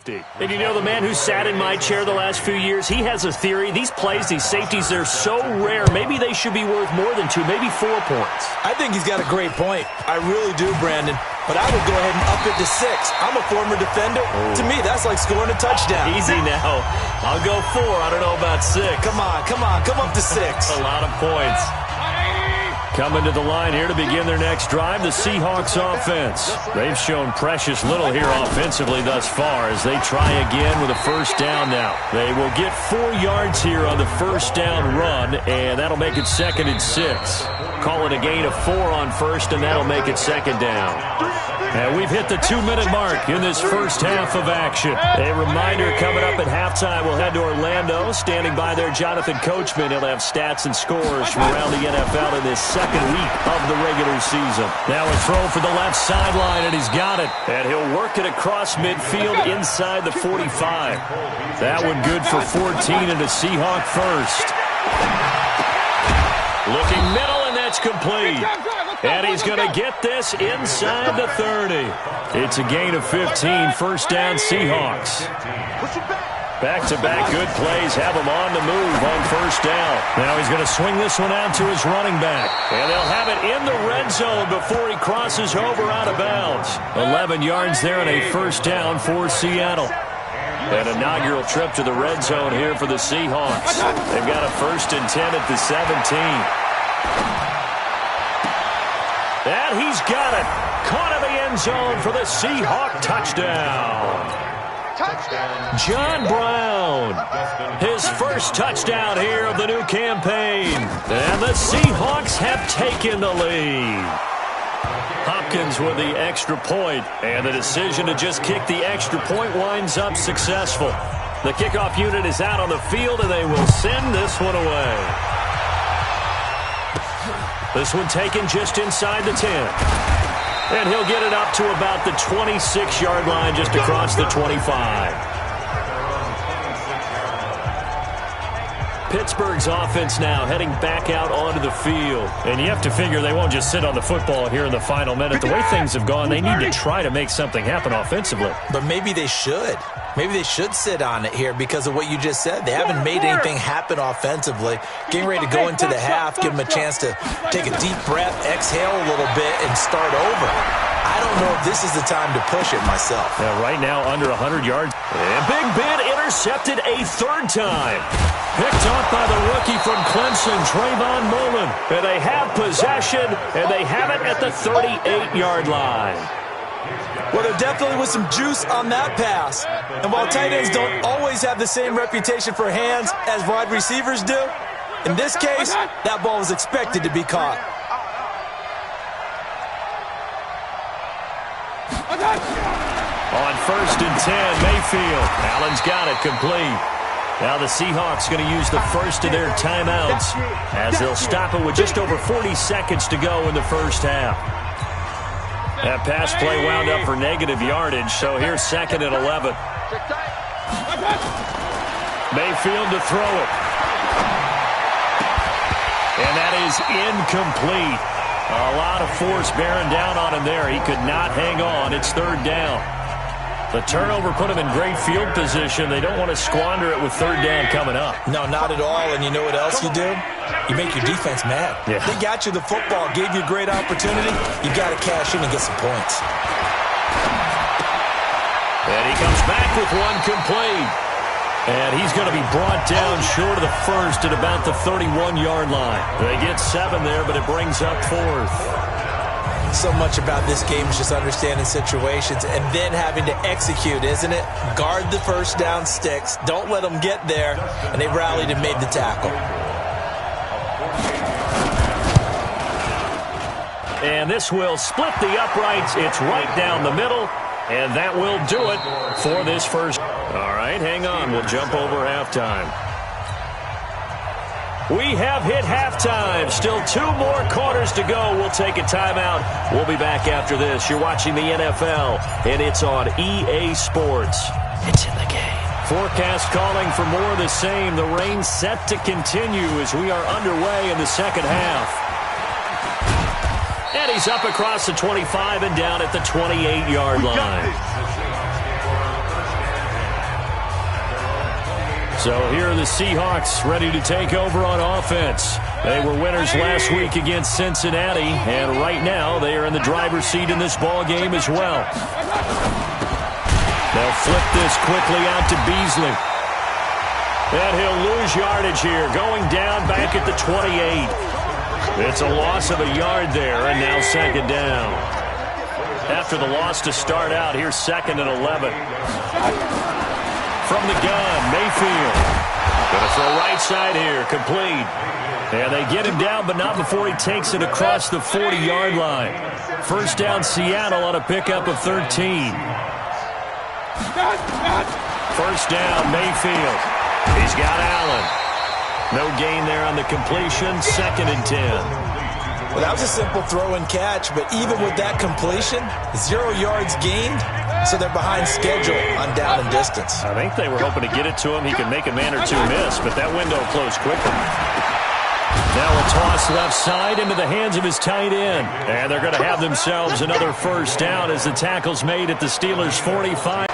safety. And you know, the man who sat in my chair the last few years, he has a theory. These plays, these safeties, they're so rare. Maybe they should be worth more than 2, maybe 4 points. I think he's got a great point. I really do, Brandon. But I would go ahead and up it to 6. I'm a former defender. Oh. To me, that's like scoring a touchdown. Easy now. I'll go 4. I don't know about 6. Come on. Come up to 6. A lot of points. Coming to the line here to begin their next drive, the Seahawks offense. They've shown precious little here offensively thus far as they try again with a first down now. They will get 4 yards here on the first down run, and that'll make it 2nd and 6. Call it a gain of 4 on first, and that'll make it 2nd down. And we've hit the 2-minute mark in this first half of action. A reminder coming up at halftime, we'll head to Orlando. Standing by there, Jonathan Coachman. He'll have stats and scores from around the NFL in this second week of the regular season. Now a throw for the left sideline, and he's got it. And he'll work it across midfield inside the 45. That one good for 14 and a Seahawk first. Looking middle, and that's complete. And he's going to get this inside the 30. It's a gain of 15, first down Seahawks. Back-to-back good plays have him on the move on first down. Now he's going to swing this one out to his running back. And they'll have it in the red zone before he crosses over out of bounds. 11 yards there and a first down for Seattle. An inaugural trip to the red zone here for the Seahawks. They've got a 1st and 10 at the 17. And he's got it. Caught in the end zone for the Seahawk touchdown. John Brown, his first touchdown here of the new campaign. And the Seahawks have taken the lead. Hopkins with the extra point, and the decision to just kick the extra point winds up successful. The kickoff unit is out on the field, and they will send this one away. This one taken just inside the 10. And he'll get it up to about the 26-yard line, just across the 25. Pittsburgh's offense now heading back out onto the field. And you have to figure they won't just sit on the football here in the final minute. The way things have gone, they need to try to make something happen offensively. But maybe they should. Maybe they should sit on it here because of what you just said. They haven't made anything happen offensively. Getting ready to go into the half, give them a chance to take a deep breath, exhale a little bit, and start over. I don't know if this is the time to push it myself. Yeah, right now, under 100 yards. And Big Ben intercepted a 3rd time. Picked off by the rookie from Clemson, Trayvon Mullen. And they have possession, and they have it at the 38-yard line. Well, there definitely was some juice on that pass. And while tight ends don't always have the same reputation for hands as wide receivers do, in this case, that ball was expected to be caught. On 1st and 10, Mayfield. Allen's got it complete. Now the Seahawks going to use the first of their timeouts as they'll stop it with just over 40 seconds to go in the first half. That pass play wound up for negative yardage, so here's 2nd and 11. Mayfield to throw it. And that is incomplete. A lot of force bearing down on him there. He could not hang on. It's 3rd down. The turnover put him in great field position. They don't want to squander it with 3rd down coming up. No, not at all. And you know what else you do? You make your defense mad. Yeah. They got you the football, gave you a great opportunity. You got to cash in and get some points. And he comes back with one complete. And he's going to be brought down short of the first at about the 31-yard line. They get 7 there, but it brings up 4th. So much about this game is just understanding situations and then having to execute, isn't it? Guard the first down sticks. Don't let them get there. And they rallied and made the tackle. And this will split the uprights. It's right down the middle. And that will do it for this first. All right, hang on. We'll jump over halftime. We have hit halftime. Still 2 more quarters to go. We'll take a timeout. We'll be back after this. You're watching the NFL, and it's on EA Sports. It's in the game. Forecast calling for more of the same. The rain set to continue as we are underway in the second half. And he's up across the 25 and down at the 28-yard line. So here are the Seahawks ready to take over on offense. They were winners last week against Cincinnati, and right now they are in the driver's seat in this ball game as well. They'll flip this quickly out to Beasley. And he'll lose yardage here, going down back at the 28. It's a loss of a yard there, and now second down. After the loss to start out, here's second and 11. From the gun, Mayfield. Going to throw right side here, complete. And they get him down, but not before he takes it across the 40-yard line. First down, Seattle on a pickup of 13. First down, Mayfield. He's got Allen. No gain there on the completion. Second and 10. Well, that was a simple throw and catch, but even with that completion, 0 yards gained, so they're behind schedule on down and distance. I think they were hoping to get it to him. He could make a man or two miss, but that window closed quickly. Now a toss left side into the hands of his tight end. And they're going to have themselves another first down as the tackle's made at the Steelers' 45.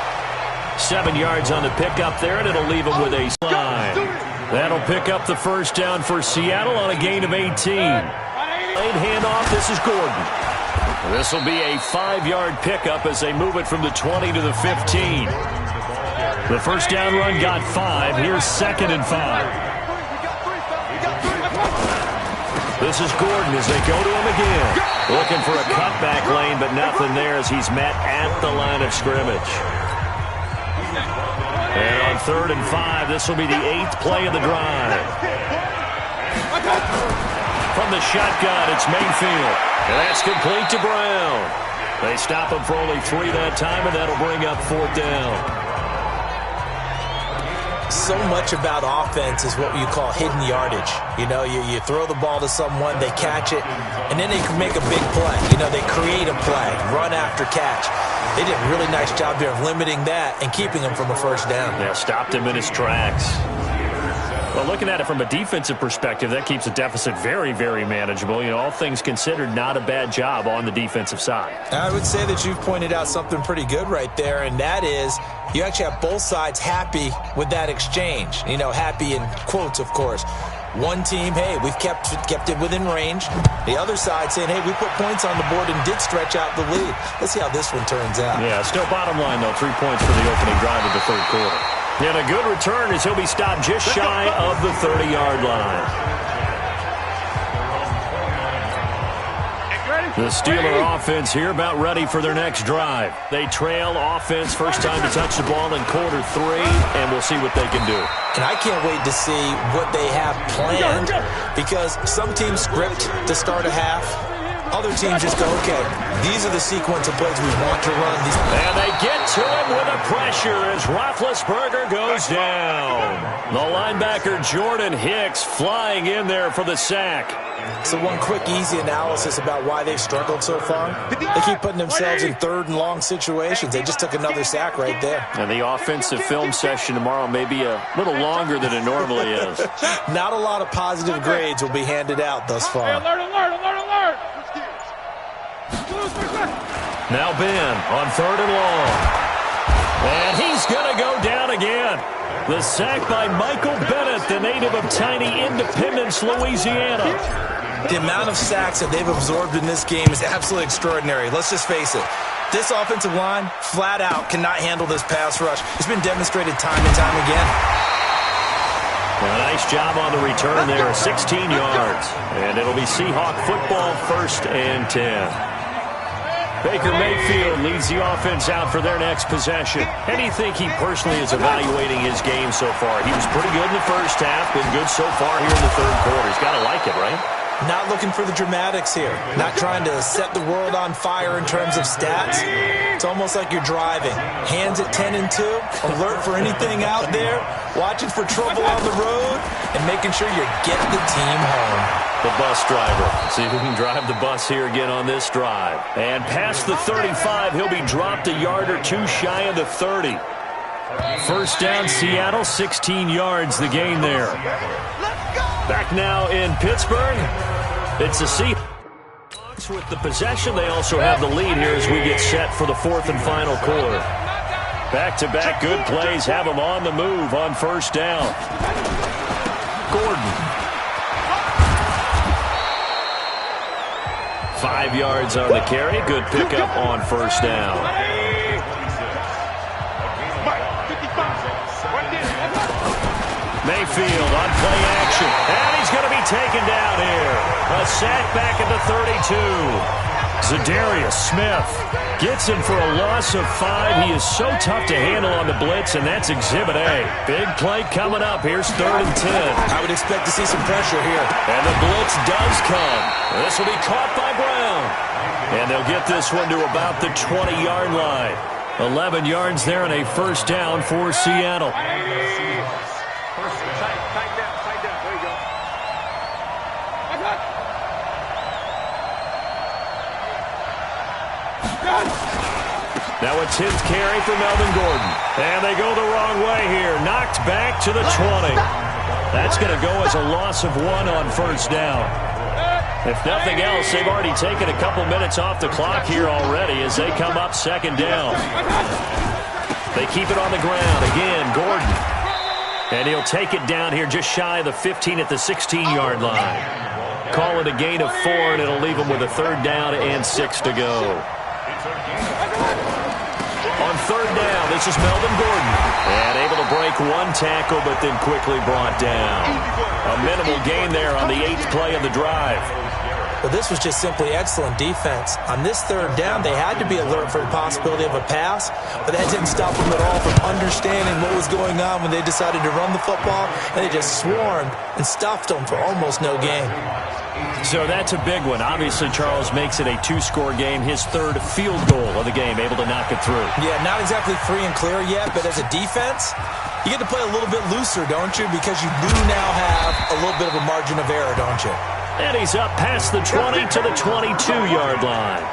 7 yards on the pickup there, and it'll leave them with a line. That'll pick up the first down for Seattle on a gain of 18. Lane handoff, this is Gordon. This will be a 5-yard pickup as they move it from the 20 to the 15. The first down run got 5. Here's second and 5. This is Gordon as they go to him again. Looking for a cutback lane, but nothing there as he's met at the line of scrimmage. And on third and 5, this will be the 8th play of the drive. From the shotgun, it's Mayfield. And that's complete to Brown. They stop him for only 3 that time, and that'll bring up fourth down. So much about offense is what you call hidden yardage. You know, you throw the ball to someone, they catch it, and then they can make a big play. You know, they create a play, run after catch. They did a really nice job there of limiting that and keeping him from a first down. Yeah, stopped him in his tracks. Well, looking at it from a defensive perspective, that keeps the deficit very, very manageable. You know, all things considered, not a bad job on the defensive side. I would say that you've pointed out something pretty good right there, and that is you actually have both sides happy with that exchange. You know, happy in quotes, of course. One team, hey, we've kept it within range. The other side saying, hey, we put points on the board and did stretch out the lead. Let's see how this one turns out. Yeah, still bottom line, though, 3 points for the opening drive of the third quarter. And a good return as he'll be stopped just shy of the 30-yard line. The Steeler offense here about ready for their next drive. They trail offense, first time to touch the ball in quarter 3, and we'll see what they can do. And I can't wait to see what they have planned, because some teams script to start a half. Other teams just go, okay, these are the sequence of plays we want to run. And they get to him with a pressure as Roethlisberger goes down. The linebacker Jordan Hicks flying in there for the sack. So one quick, easy analysis about why they've struggled so far. They keep putting themselves in third and long situations. They just took another sack right there. And the offensive film session tomorrow may be a little longer than it normally is. Not a lot of positive grades will be handed out thus far. Hey, alert, alert, alert, alert. Now Ben on third and long. And he's going to go down again. The sack by Michael Bennett, the native of tiny Independence, Louisiana. The amount of sacks that they've absorbed in this game is absolutely extraordinary. Let's just face it. This offensive line, flat out, cannot handle this pass rush. It's been demonstrated time and time again. A nice job on the return there, 16 yards. And it'll be Seahawk football, first and 10. Baker Mayfield leads the offense out for their next possession. And you think he personally is evaluating his game so far? He was pretty good in the first half, been good so far here in the third quarter. He's got to like it, right? Not looking for the dramatics here. Not trying to set the world on fire in terms of stats. It's almost like you're driving. Hands at 10 and 2, alert for anything out there, watching for trouble on the road, and making sure you get the team home. The bus driver. See if he can drive the bus here again on this drive. And past the 35, he'll be dropped a yard or two shy of the 30. First down, Seattle, 16 yards the gain there. Back now in Pittsburgh, it's the Seahawks with the possession. They also have the lead here as we get set for the fourth and final quarter. Back-to-back good plays have him on the move on first down. Gordon. 5 yards on the carry. Good pickup on first down. Mayfield on play action. And he's going to be taken down here. A sack back at the 32. Zadarius Smith gets him for a loss of 5. He is so tough to handle on the blitz, and that's Exhibit A. Big play coming up. Here's 3rd and 10. I would expect to see some pressure here. And the blitz does come. This will be caught by Brown. And they'll get this one to about the 20-yard line. 11 yards there and a first down for Seattle. Now a 10th carry for Melvin Gordon. And they go the wrong way here. Knocked back to the 20. That's going to go as a loss of 1 on first down. If nothing else, they've already taken a couple minutes off the clock here already as they come up 2nd down. They keep it on the ground. Again, Gordon. And he'll take it down here just shy of the 15 at the 16-yard line. Call it a gain of 4, and it'll leave them with a 3rd down and 6 to go. On 3rd down, this is Melvin Gordon. And able to break 1 tackle, but then quickly brought down. A minimal gain there on the 8th play of the drive. Well, this was just simply excellent defense. On this 3rd down, they had to be alert for the possibility of a pass, but that didn't stop them at all from understanding what was going on when they decided to run the football, and they just swarmed and stuffed them for almost no gain. So that's a big one. Obviously, Charles makes it a 2-score game. His 3rd field goal of the game, able to knock it through. Yeah, not exactly free and clear yet, but as a defense, you get to play a little bit looser, don't you? Because you do now have a little bit of a margin of error, don't you? And he's up past the 20 to the 22-yard line.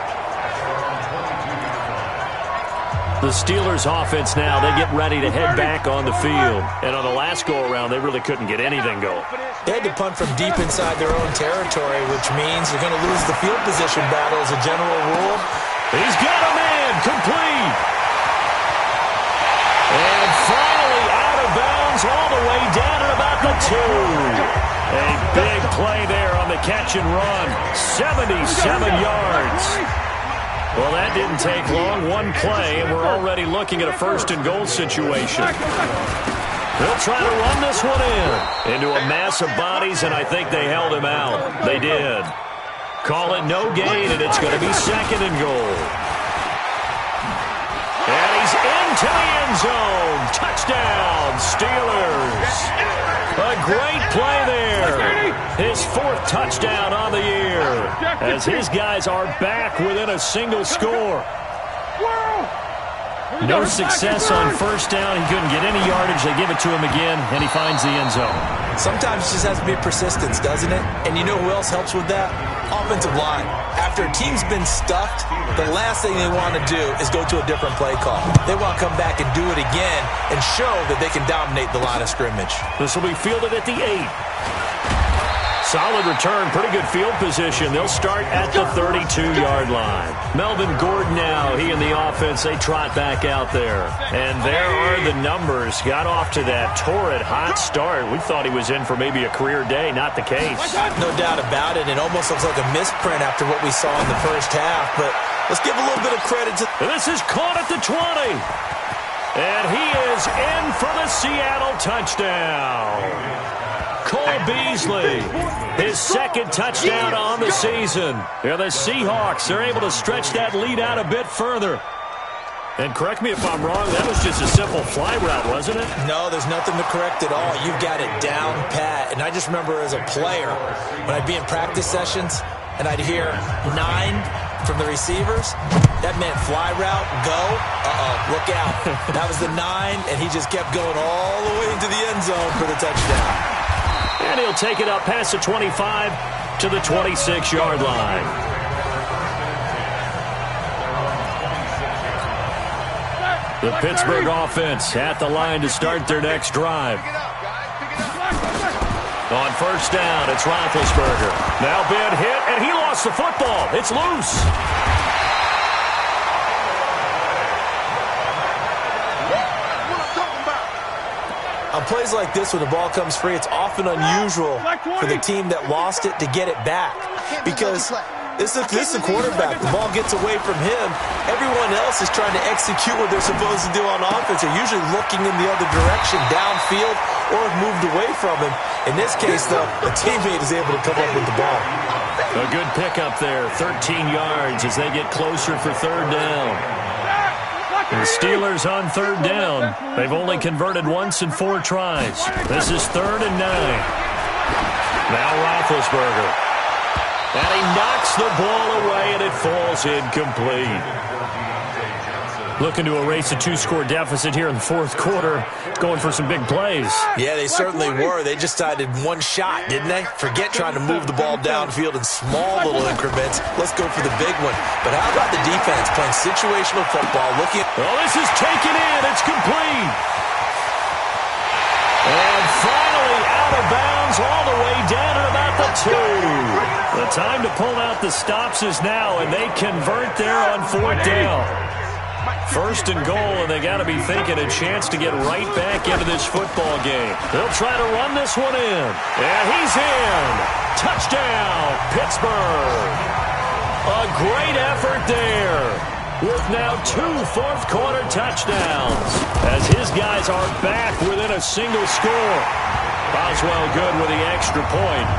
The Steelers' offense now, they get ready to head back on the field. And on the last go-around, they really couldn't get anything going. They had to punt from deep inside their own territory, which means you're going to lose the field position battle as a general rule. He's got a man, complete. And finally out of bounds all the way down at about the 2. A big play there on the catch and run. 77 yards. Well, that didn't take long. 1 play, and we're already looking at a 1st and goal situation. They'll try to run this one into a mass of bodies, and I think they held him out. They did. Call it no gain, and it's going to be 2nd and goal. And he's into the end zone. Touchdown, Steelers. A great play there. His 4th touchdown on the year as his guys are back within a single score. No success on first down. He couldn't get any yardage. They give it to him again, and he finds the end zone. Sometimes it just has to be persistence, doesn't it? And you know who else helps with that? Offensive line. After a team's been stuffed, the last thing they want to do is go to a different play call. They want to come back and do it again and show that they can dominate the line of scrimmage. This will be fielded at the 8. Solid return, pretty good field position. They'll start at the 32-yard line. Melvin Gordon now, he and the offense, they trot back out there. And there are the numbers. Got off to that torrid hot start. We thought he was in for maybe a career day. Not the case. No doubt about it. It almost looks like a misprint after what we saw in the first half. But let's give a little bit of credit to... This is caught at the 20. And he is in for the Seattle touchdown. Cole Beasley, his 2nd touchdown on the season. Yeah, the Seahawks are able to stretch that lead out a bit further. And correct me if I'm wrong, that was just a simple fly route, wasn't it? No, there's nothing to correct at all. You've got it down pat. And I just remember as a player, when I'd be in practice sessions and I'd hear 9 from the receivers, that meant fly route, go, look out. That was the 9, and he just kept going all the way into the end zone for the touchdown. And he'll take it up past the 25 to the 26-yard line. The Pittsburgh offense at the line to start their next drive. On first down, it's Roethlisberger. Now been hit, and he lost the football. It's loose. On plays like this, when the ball comes free, it's often unusual for the team that lost it to get it back. Because this is the quarterback. The ball gets away from him. Everyone else is trying to execute what they're supposed to do on offense. They're usually looking in the other direction, downfield, or have moved away from him. In this case, though, a teammate is able to come up with the ball. A good pickup there, 13 yards as they get closer for third down. The Steelers on third down. They've only converted once in 4 tries. This is 3rd and 9. Now Roethlisberger. And he knocks the ball away, and it falls incomplete. Looking to erase a 2-score deficit here in the 4th quarter. Going for some big plays. Yeah, they certainly were. They just decided one shot, didn't they? Forget trying to move the ball downfield in small little increments. Let's go for the big one. But how about the defense playing situational football? Oh, this is taken in. It's complete. And finally out of bounds all the way down at about the 2. The time to pull out the stops is now, and they convert there on 4th down. 1st and goal, and they got to be thinking a chance to get right back into this football game. They'll try to run this one in. And he's in. Touchdown, Pittsburgh. A great effort there, with now 2 fourth-quarter touchdowns, as his guys are back within a single score. Boswell good with the extra point.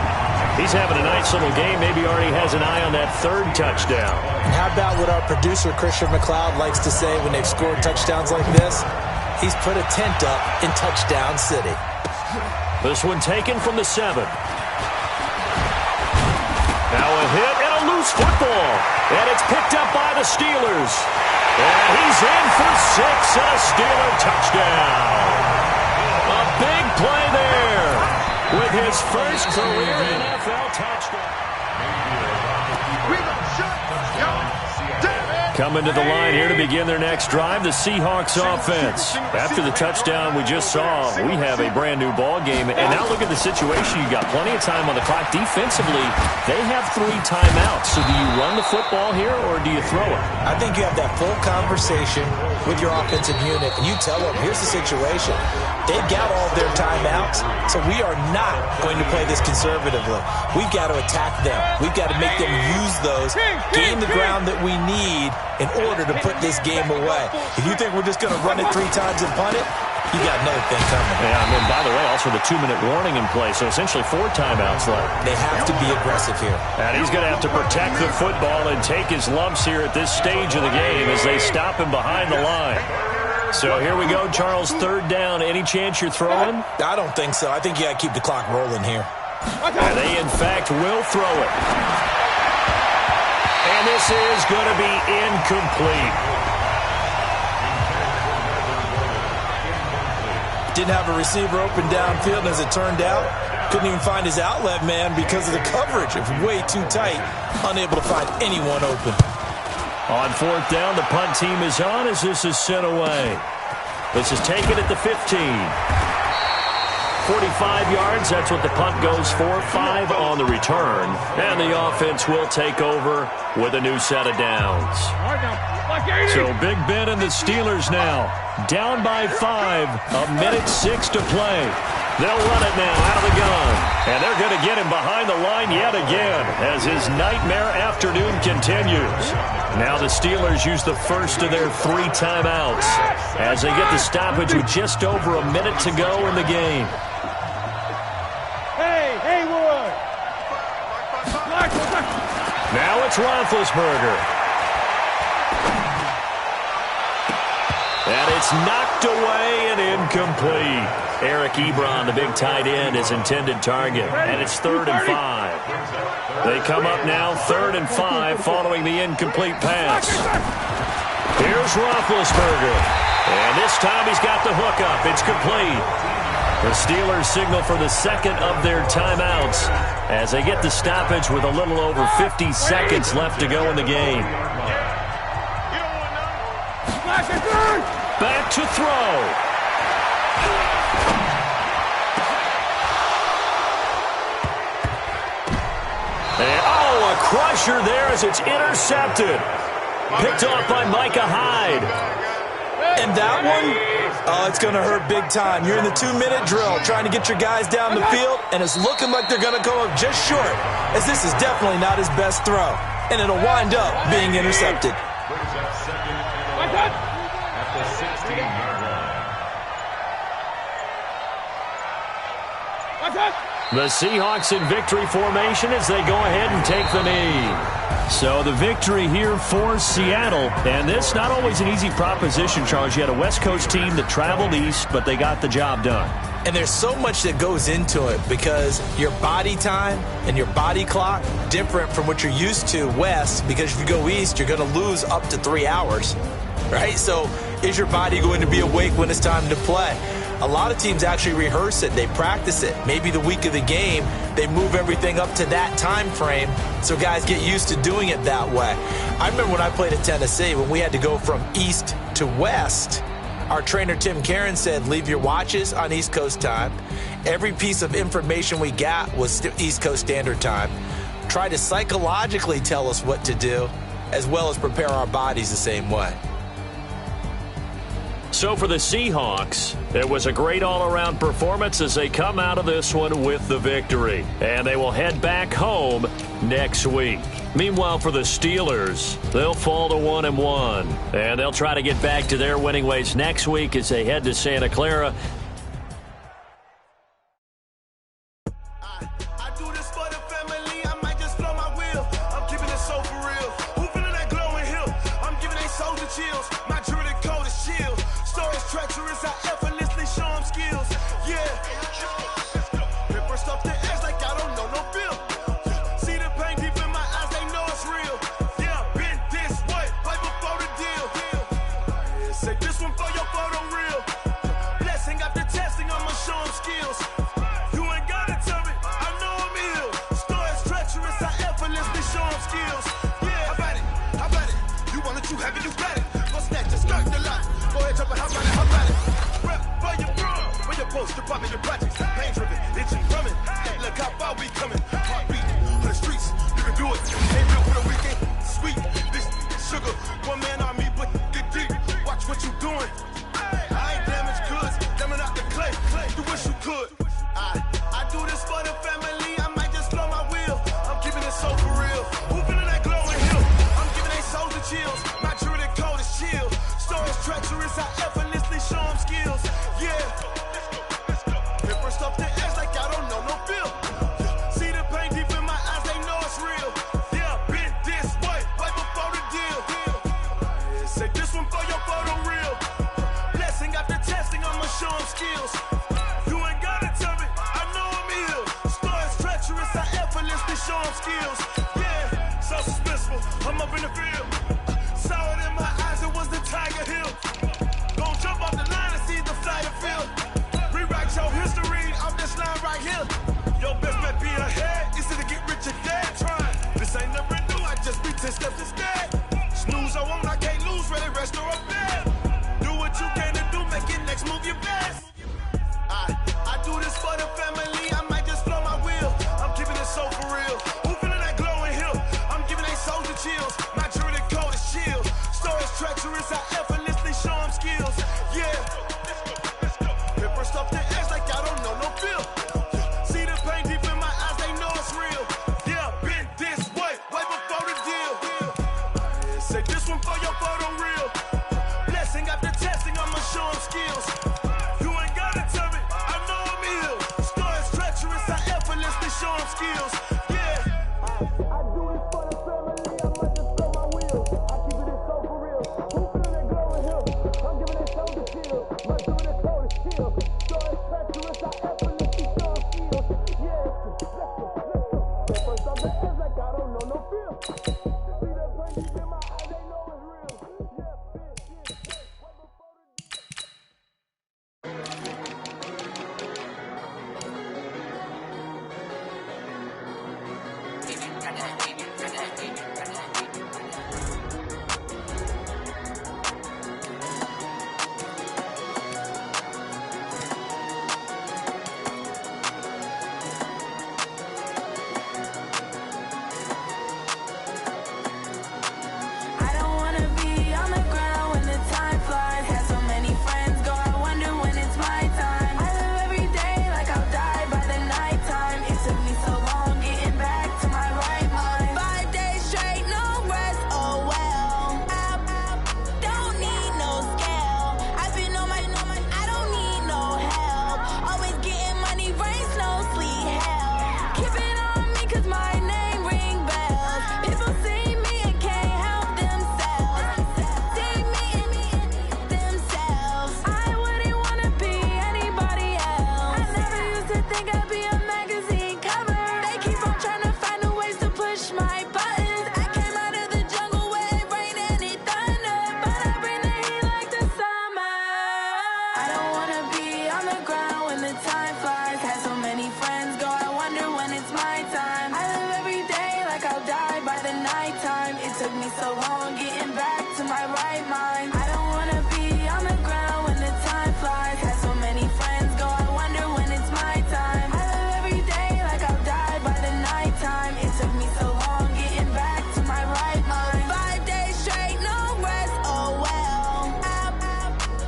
He's having a nice little game. Maybe already has an eye on that 3rd touchdown. And how about what our producer, Christian McLeod, likes to say when they've scored touchdowns like this? He's put a tent up in Touchdown City. This one taken from the 7. Now a hit and a loose football. And it's picked up by the Steelers. And he's in for 6 and a Steeler touchdown. A big play there, with his first career NFL touchdown. Coming to the line here to begin their next drive, the Seahawks offense. After the touchdown we just saw, we have a brand new ball game. And now look at the situation. You got plenty of time on the clock. Defensively, they have 3 timeouts. So do you run the football here, or do you throw it? I think you have that full conversation with your offensive unit, and you tell them, here's the situation. They've got all their timeouts, so we are not going to play this conservatively. We've got to attack them. We've got to make them use those, gain the ground that we need in order to put this game away. If you think we're just going to run it 3 times and punt it, you got another thing coming. Yeah, and then, by the way, also the 2-minute warning in play, so essentially 4 timeouts left. They have to be aggressive here. And he's going to have to protect the football and take his lumps here at this stage of the game as they stop him behind the line. So here we go, Charles, 3rd down. Any chance you're throwing? I don't think so. I think you got to keep the clock rolling here. And they, in fact, will throw it. And this is going to be incomplete. Didn't have a receiver open downfield, and as it turned out, couldn't even find his outlet man because of the coverage. It was way too tight, unable to find anyone open. On 4th down, the punt team is on as this is sent away. This is taken at the 15. 45 yards, that's what the punt goes for. 5 on the return. And the offense will take over with a new set of downs. So Big Ben and the Steelers now down by 5. 1:06 to play. They'll run it now out of the gun. And they're going to get him behind the line yet again as his nightmare afternoon continues. Now the Steelers use the first of their 3 timeouts as they get the stoppage with just over a minute to go in the game. Now it's Roethlisberger. And it's knocked away and incomplete. Eric Ebron, the big tight end, is intended target. And it's 3rd and 5. They come up now 3rd and 5 following the incomplete pass. Here's Roethlisberger. And this time he's got the hookup. It's complete. The Steelers signal for the 2nd of their timeouts as they get the stoppage with a little over 50 seconds left to go in the game. Back to throw. And, a crusher there as it's intercepted. Picked off by Micah Hyde. And that one, oh, it's going to hurt big time. You're in the 2-minute drill trying to get your guys down the field, and it's looking like they're going to come up just short, as this is definitely not his best throw. And it'll wind up being intercepted. At the 16-yard line. The Seahawks in victory formation as they go ahead and take the knee. So the victory here for Seattle. And this not always an easy proposition, Charles. You had a West Coast team that traveled east, but they got the job done. And there's so much that goes into it because your body time and your body clock different from what you're used to west, because if you go east, you're going to lose up to 3 hours, right? So is your body going to be awake when it's time to play? A lot of teams actually rehearse it. They practice it. Maybe the week of the game, they move everything up to that time frame so guys get used to doing it that way. I remember when I played at Tennessee, when we had to go from east to west, our trainer, Tim Karen, said, leave your watches on East Coast time. Every piece of information we got was East Coast Standard Time. Try to psychologically tell us what to do, as well as prepare our bodies the same way. So for the Seahawks, it was a great all-around performance as they come out of this one with the victory. And they will head back home next week. Meanwhile, for the Steelers, they'll fall to 1-1. And they'll try to get back to their winning ways next week as they head to Santa Clara. It took me so long getting back to my right mind. I don't wanna be on the ground when the time flies. Had so many friends go, I wonder when it's my time. I live every day like I'll die by the nighttime. It took me so long getting back to my right mind. 5 days straight, no rest, oh well. I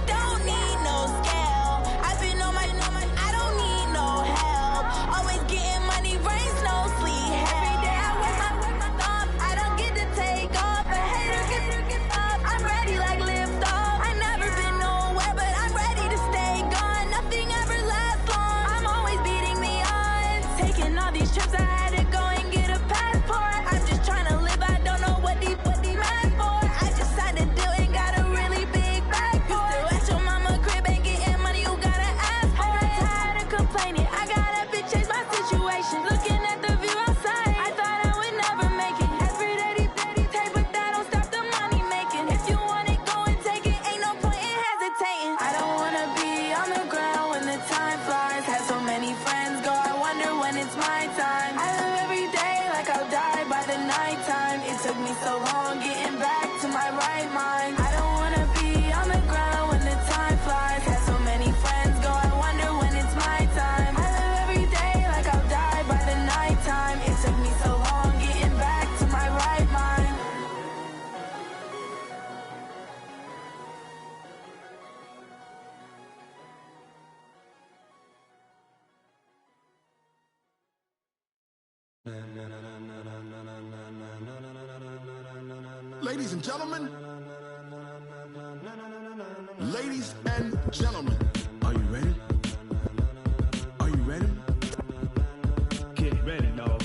don't need no scale. I've been on my, I don't need no help. Always getting money, rains, no sleep. Every day I wear my thumb. I don't get to take off. A hater get up. I'm ready like lift off. I never been nowhere, but I'm ready to stay gone. Nothing ever lasts long. I'm always beating the odds. Taking all these trips, I had to go and get a passport. I'm just trying to live. I don't know what these mad for. I just signed a deal and got a really big bag for it. Still at your mama crib ain't getting money, you gotta ask for it. I'm tired of complaining. I gotta bitch change my situation. Looking at the view outside, I thought I would never make it. Every day these take, but that don't stop the money making. If you want it, go and take it. Ain't no point in hesitating. I don't wanna be on the ground when the time flies. Had so many friends go, I wonder when it's my time. I live every day like I'll die by the nighttime. It took me so long getting back to my right mind. I don't wanna be on the ground when the time flies. Had so many friends go, I wonder when it's my time. I live every day like I'll die by the nighttime. It took me so long getting back to my right mind. Ladies and gentlemen, ladies and gentlemen, are you ready? Are you ready? Get ready, dog.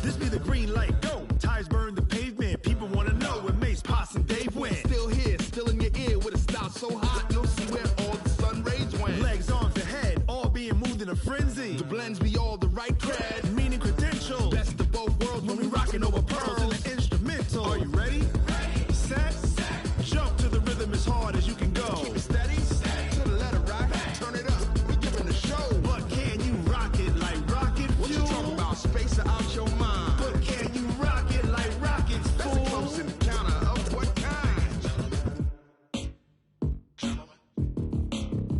This be the green light, go. Tires burn the pavement. People wanna know when Mace, Potts, and Dave went. Still here, still in your ear with a style so hot, you'll see where all the sun rays went. Legs, arms, the head, all being moved in a frenzy. The blends be all the right cred, meaning credentials. Best of both worlds when we rockin' over pearls in the instrumental. Are you ready? Set, jump to the rhythm as hard as you can go. Keep it steady, to the letter right. Turn it up, we giving the show. But can you rock it like rocket fuel? What you talking about? Space out your mind. But can you rock it like rockets, fool? That's a close encounter of what kind?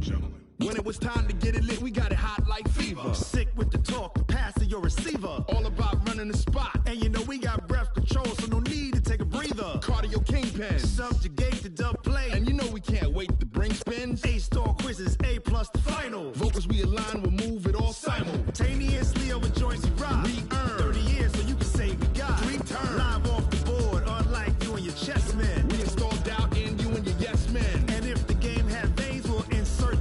Gentlemen. When it was time to get it lit, we got it hot like fever. Sick with the talk, pass to your receiver. All about running the spot. And you know we got breath control, so no need to take a breather. Cardio kingpin, subjugate the dub play. And you know we can't wait to bring spins. A-star quizzes, A+ the final. Vocals we align, we'll move it all simultaneously over joints we rock. We earn 30 years so you can say we got 3 turns. Live off the board, unlike you and your chess men. We install doubt in you and your yes men. And if the game had veins, we'll insert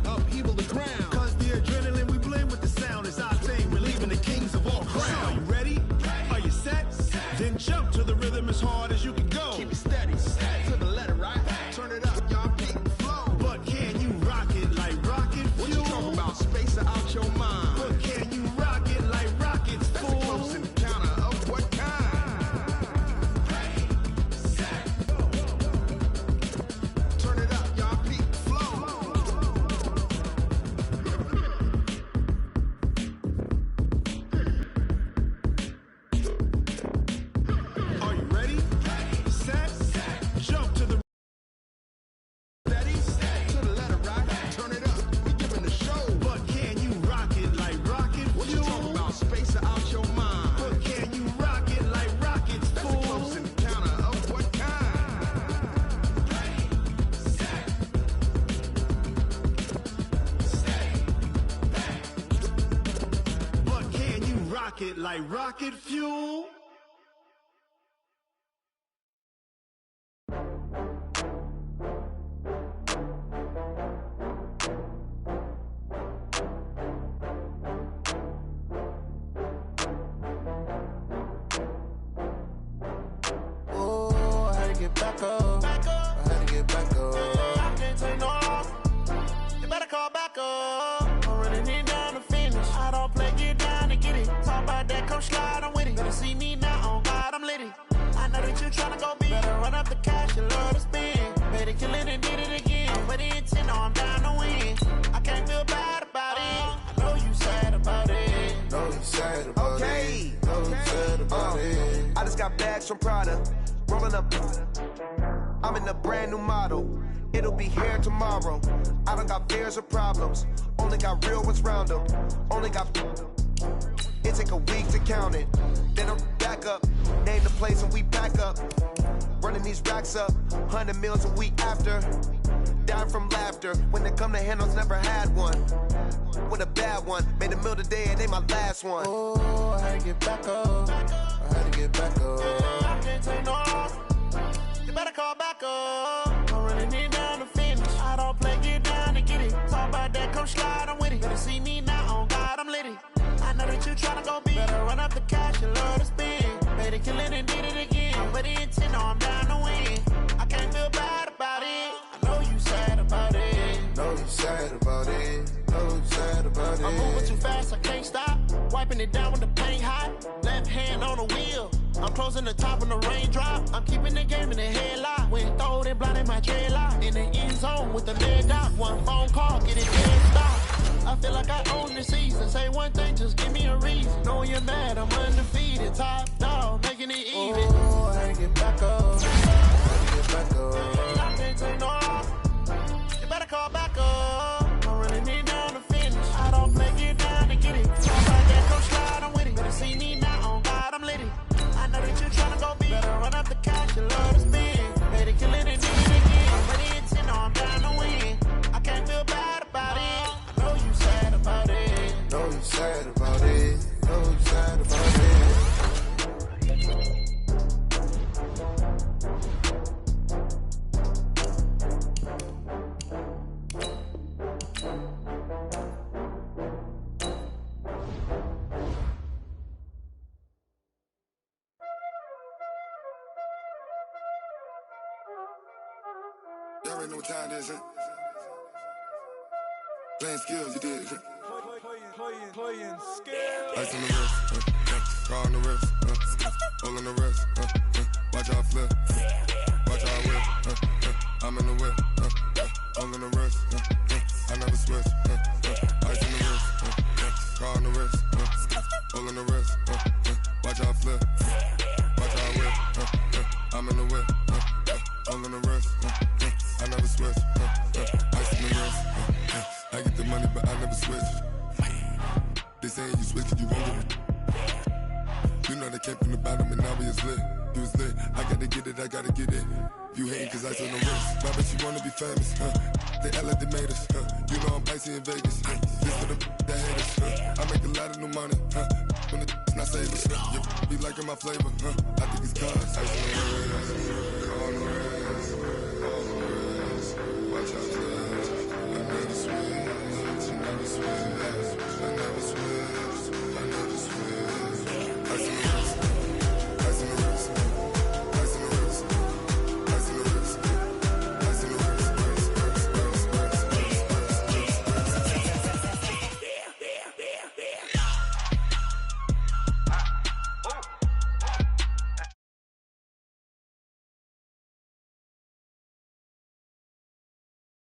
upheaval the ground. Cause the adrenaline we blend with the sound is our thing. We're leaving the kings of all crown. Are you ready? Are you set? Then jump to the rhythm as hard as you can go. Keep it steady, to the letter right. Turn it up, y'all beat the flow. But can you rock it like rocket fuel? What you talking about? Space out your mind. But can you rock it like rockets, fool? That's a close encounter of what kind? Turn it up, y'all beat the flow. Are you ready? Set, jump to the steady, to the letter right. Turn it up, we giving the show. But can you rock it like rocket fuel? What you talking about? Space out your mind. But can you rock it like rockets, fool? That's a close encounter of what kind? But can you rock it like rocket fuel? Oh, I had to get back up. I had to get back up. I can't take no loss. You better call back up. I'm running it down to finish. I don't play, get down to get it. Talk about you tryna go be. Better run up the cash, you love to spend. Better kill it and did it again. But the intent, no, I'm down to win. I can't feel bad about it. I know you sad about it. Know you sad about it. Know you sad about it. I just got bags from Prada. Rolling up. I'm in a brand new model. It'll be here tomorrow. I don't got fears or problems. Only got real ones round them. Only got. It take a week to count it. Then I'm back up. Name the place and we back up. Running these racks up. 100 meals a week after. Down from laughter. When they come to handles, never had one. With a bad one. Made a meal today and they my last one. Oh, I had to get back up. I had to get back up. I can't take no loss. You better call back up. I'm running it down to finish. I don't play, get down to get it. Talk about that, come slide, I'm with it. Better see me now, on God, I'm litty. I know that you tryna go be. Better run up the cash, you love to spend. Better kill it and did it again. But the intent, no, I'm down to win. I can't feel bad about it. I know you sad about it. Know you sad about it. Know you sad about it. I'm moving too fast, I can't stop. Wiping it down with the paint hot. Left hand on the wheel. I'm closing the top when the raindrop. I'm keeping the game in the headlock. When throwed and blinded my dreadlock. In the end zone with the leg dot. One phone call, get it dead stop. I feel like I own the season. Say one thing, just give me a reason. Knowing you're mad, I'm undefeated. Top dog, making it even. Oh, I had to get back up. I had to get back up. I can't take no loss. You better call back up. I'm running it down to finish. I don't play, get down to get it. Talk about that, come slide, I'm with it. Better see me now, on God, I'm litty. I know that you tryna go be. Better run up the cash, you love to spend. Better kill it and do it again. But the intent, no, I'm down to win. I can't feel bad about it. I know you sad about it. Know you sad about it. Know you sad about it. Y'all already know what time it is, huh? Playing skills, you did. Playing skills. Ice on the wrist, car on the wrist, hole on the wrist, watch out flip, watch out whip, I'm in the whip, hole in the wrist, I never switch, ice on the wrist, car on the wrist, hole in the wrist, watch out flip, watch out whip, I'm in the whip, hole in the wrist, I never switch, ice on the wrist, I get the money but I never switch. They saying you switch, you won't get it. You know they came from the bottom and now we is lit. You was lit, I gotta get it, I gotta get it. You hating cause ice on the wrist. My bitch, you wanna be famous, They act like they made us, You know I'm icy in Vegas, This for the that hate us, I make a lot of new money, When the not savers, You be liking my flavor, I think it's cause ice on the wrist, car on the wrist, all the wrist, watch out for that.